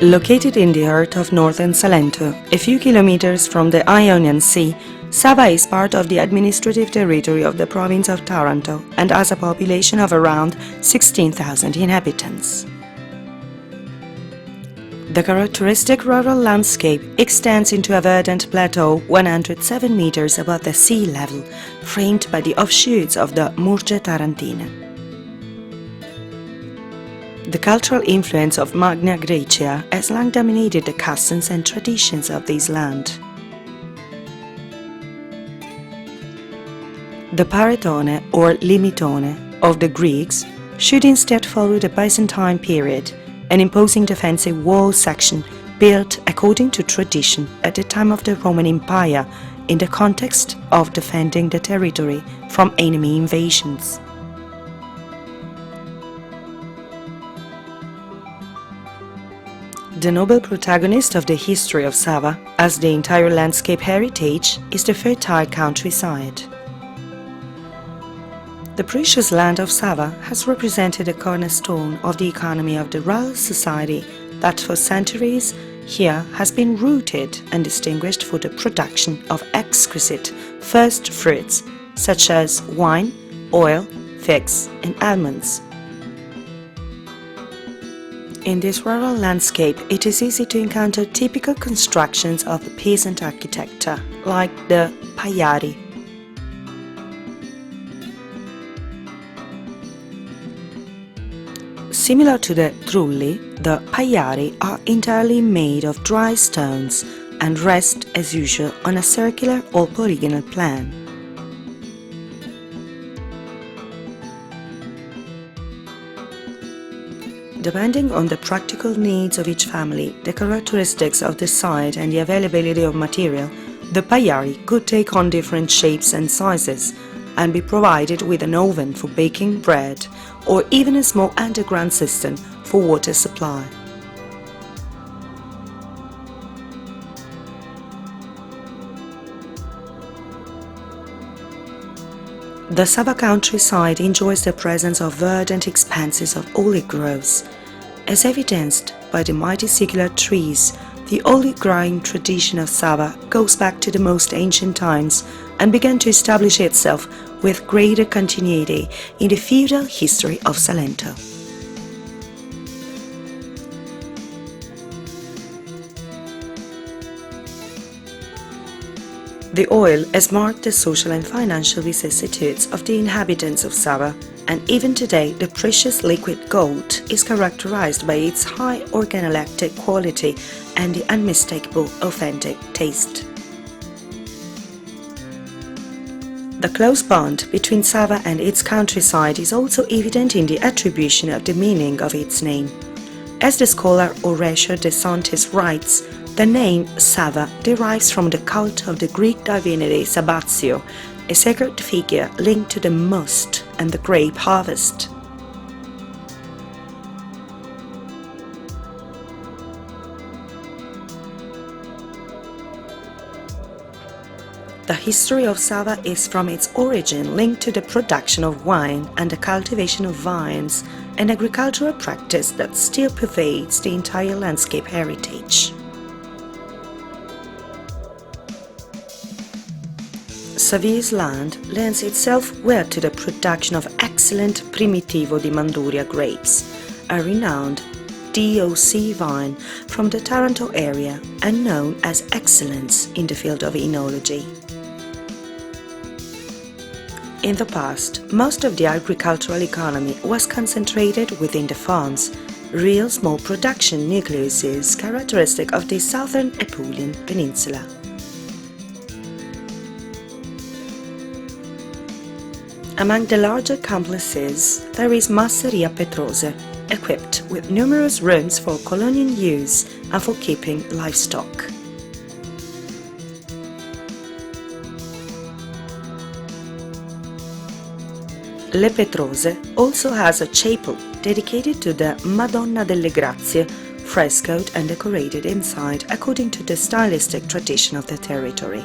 Located in the heart of northern Salento, a few kilometers from the Ionian Sea, Sava is part of the administrative territory of the province of Taranto and has a population of around 16,000 inhabitants. The characteristic rural landscape extends into a verdant plateau 107 meters above the sea level, framed by the offshoots of the Murge Tarantina. The cultural influence of Magna Graecia has long dominated the customs and traditions of this land. The Paretone or Limitone of the Greeks should instead follow the Byzantine period, an imposing defensive wall section built according to tradition at the time of the Roman Empire in the context of defending the territory from enemy invasions. The noble protagonist of the history of Sava, as the entire landscape heritage, is the fertile countryside. The precious land of Sava has represented a cornerstone of the economy of the rural society that for centuries here has been rooted and distinguished for the production of exquisite first fruits such as wine, oil, figs and almonds. In this rural landscape, it is easy to encounter typical constructions of peasant architecture, like the pagliari. Similar to the trulli, the pagliari are entirely made of dry stones and rest, as usual, on a circular or polygonal plan. Depending on the practical needs of each family, the characteristics of the site and the availability of material, the pagliari could take on different shapes and sizes and be provided with an oven for baking bread or even a small underground system for water supply. The Sava countryside enjoys the presence of verdant expanses of olive groves. As evidenced by the mighty secular trees, the olive growing tradition of Sava goes back to the most ancient times and began to establish itself with greater continuity in the feudal history of Salento. The oil has marked the social and financial vicissitudes of the inhabitants of Sava, and even today the precious liquid gold is characterized by its high organoleptic quality and the unmistakable authentic taste. The close bond between Sava and its countryside is also evident in the attribution of the meaning of its name. As the scholar Horatio de Sanctis writes, the name Sava derives from the cult of the Greek divinity Sabatio, a sacred figure linked to the must and the grape harvest. The history of Sava is from its origin linked to the production of wine and the cultivation of vines, an agricultural practice that still pervades the entire landscape heritage. Savi's land lends itself well to the production of excellent Primitivo di Manduria grapes, a renowned DOC vine from the Taranto area and known as excellence in the field of enology. In the past, most of the agricultural economy was concentrated within the farms, real small production nucleuses characteristic of the southern Apulian Peninsula. Among the larger complexes, there is Masseria Petrose, equipped with numerous rooms for colonial use and for keeping livestock. Le Petrose also has a chapel dedicated to the Madonna delle Grazie, frescoed and decorated inside according to the stylistic tradition of the territory.